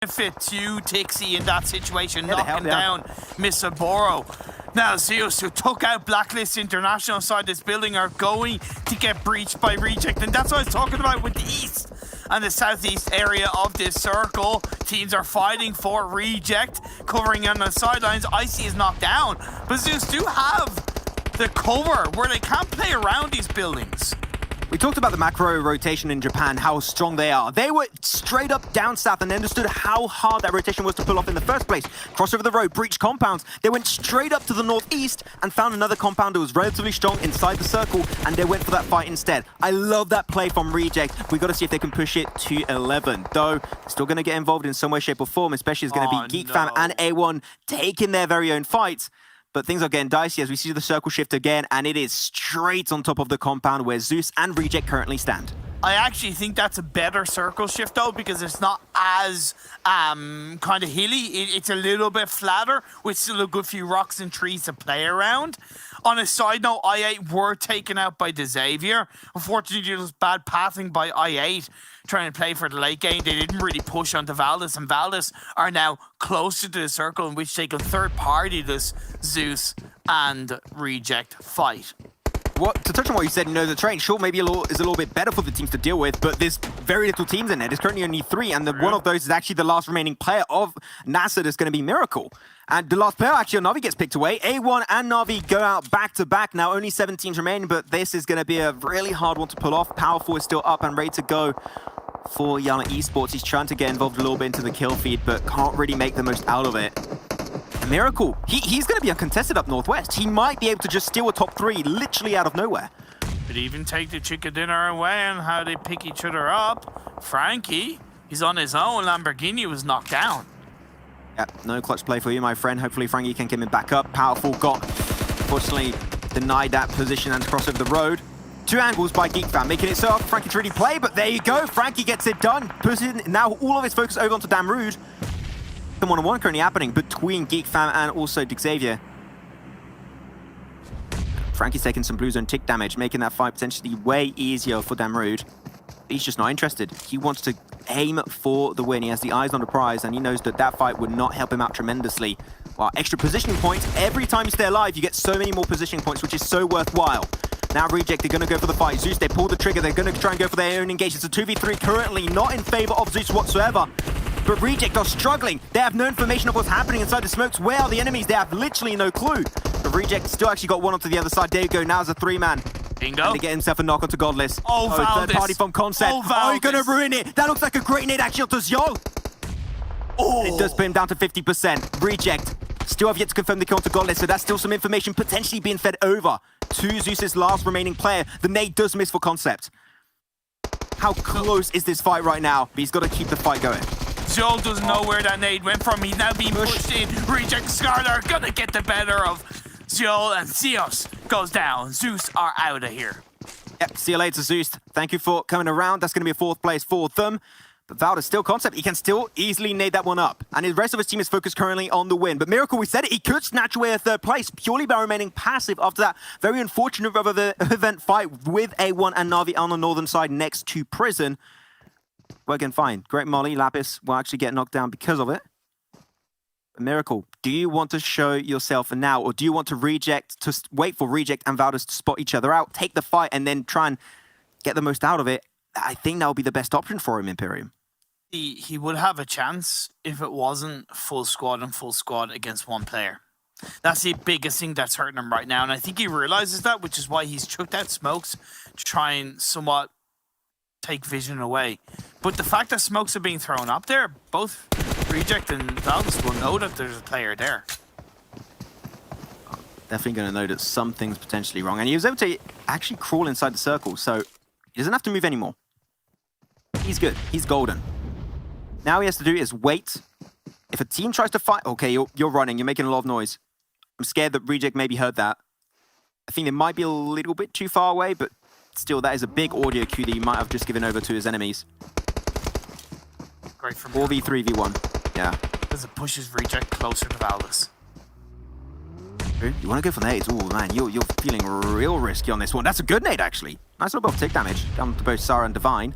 benefit to Tixie in that situation, knocking down Mr. Boro. Now Zeus, who took out Blacklist International inside this building, are going to get breached by Reject, and that's what I was talking about with the east and the southeast area of this circle. Teams are fighting for Reject, covering on the sidelines. Icy is knocked down, but Zeus do have the cover where they can't play around these buildings. We talked about the macro rotation in Japan, how strong they are. They were straight up down south and understood how hard that rotation was to pull off in the first place. Cross over the road, breach compounds. They went straight up to the northeast and found another compound that was relatively strong inside the circle, and they went for that fight instead. I love that play from Reject. We got to see if they can push it to 11. Though, still going to get involved in some way, shape, or form, especially it's going to be GeekFam and A1 taking their very own fights. But things are getting dicey as we see the circle shift again, and it is straight on top of the compound where Zeus and Reject currently stand. I actually think that's a better circle shift though, because it's not as kind of hilly. It's a little bit flatter with still a good few rocks and trees to play around. On a side note, I8 were taken out by the Xavier. Unfortunately, it was bad pathing by I8 trying to play for the late game. They didn't really push onto VALDUS, and VALDUS are now closer to the circle in which they can third party this Zeus and Reject fight. To touch on what you said, the terrain, sure, maybe is a little bit better for the teams to deal with, but there's very little teams in there. There's currently only 3, and one of those is actually the last remaining player of NASA that's going to be Miracle. And the last player, actually, Na'Vi gets picked away. A1 and Na'Vi go out back-to-back. Now, only 7 teams remain, but this is going to be a really hard one to pull off. Powerful is still up and ready to go for Yana Esports. He's trying to get involved a little bit into the kill feed, but can't really make the most out of it. Miracle, he's going to be uncontested up northwest. He might be able to just steal a top 3 literally out of nowhere. Could even take the chicken dinner away and how they pick each other up. Frankie, he's on his own. Lamborghini was knocked down. Yep, no clutch play for you, my friend. Hopefully Frankie can get him back up. Powerful got, unfortunately, denied that position and cross over the road. 2 angles by GeekFam, making it so hard for Frankie to really play, but there you go. Frankie gets it done. Pushing now all of his focus over onto Damrude. The 1-on-1 currently happening between GeekFam and also Xavier. Frankie's taking some blue zone tick damage, making that fight potentially way easier for Damrude. He's just not interested. He wants to aim for the win. He has the eyes on the prize, and he knows that that fight would not help him out tremendously. While extra positioning points, every time you stay alive, you get so many more positioning points, which is so worthwhile. Now Reject, they're going to go for the fight. Zeus, they pull the trigger. They're going to try and go for their own engagement. It's a 2v3 currently, not in favor of Zeus whatsoever. But Reject are struggling. They have no information of what's happening inside the smokes. Where are the enemies? They have literally no clue. But Reject still actually got one onto the other side. There you go. Now it's a 3-man. Bingo. And to get himself a knock onto Godless. Oh, VALDUS. Third party from Concept. Oh, you're going to ruin it. That looks like a great nade actually onto Zyol. Oh. It does put him down to 50%. Reject still have yet to confirm the kill onto Godless, so that's still some information potentially being fed over to Zeus's last remaining player. The nade does miss for Concept. How close is this fight right now? But he's got to keep the fight going. Zyol doesn't know where that nade went from. He's now being pushed in. Reject Scarlet gonna get the better of Zyol, and Zeus goes down. Zeus are out of here. Yep, see you later, Zeus. Thank you for coming around. That's going to be a 4th place for them. But VALDUS still Concept. He can still easily nade that one up. And the rest of his team is focused currently on the win. But Miracle, we said it, he could snatch away a 3rd place purely by remaining passive after that very unfortunate event fight with A1 and Na'Vi on the northern side next to Prison. Working fine. Great molly. Lapis will actually get knocked down because of it. But Miracle, do you want to show yourself now, or do you want to wait for Reject and VALDUS to spot each other out, take the fight, and then try and get the most out of it? I think that would be the best option for him, Imperium. He would have a chance if it wasn't full squad against one player. That's the biggest thing that's hurting him right now, and I think he realizes that, which is why he's chucked out smokes to try and somewhat take vision away. But the fact that smokes are being thrown up there, both Reject and VALDUS will know that there's a player there. Definitely going to know that something's potentially wrong. And he was able to actually crawl inside the circle, so he doesn't have to move anymore. He's good. He's golden. Now all he has to do is wait. If a team tries to fight... Okay, you're running. You're making a lot of noise. I'm scared that Reject maybe heard that. I think they might be a little bit too far away, but still, that is a big audio cue that he might have just given over to his enemies. Great for 4v3v1. Yeah. Because it pushes Reject closer to VALDUS. You want to go for nades? Oh, man, you're feeling real risky on this one. That's a good nade, actually. Nice little bit of tick damage down to both Sarah and Divine.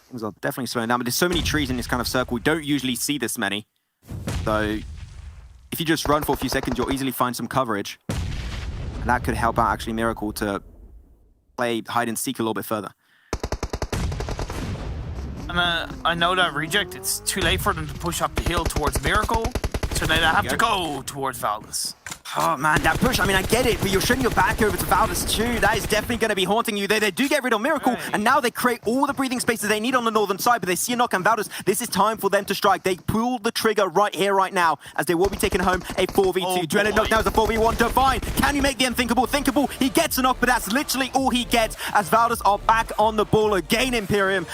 Things are definitely slowing down, but there's so many trees in this kind of circle. We don't usually see this many. So if you just run for a few seconds, you'll easily find some coverage. And that could help out, actually, Miracle to play hide and seek a little bit further. And I know that Reject, it's too late for them to push up the hill towards Miracle. So now they have to go towards VALDUS. Oh man, that push, I mean, I get it, but you're showing your back over to VALDUS too. That is definitely going to be haunting you. They do get rid of Miracle, and now they create all the breathing spaces they need on the northern side, but they see a knock on VALDUS. This is time for them to strike. They pull the trigger right here, right now, as they will be taking home a 4v2. Dwellin knocked now is a 4v1. Divine, can you make the unthinkable thinkable? He gets a knock, but that's literally all he gets, as VALDUS are back on the ball again, Imperium.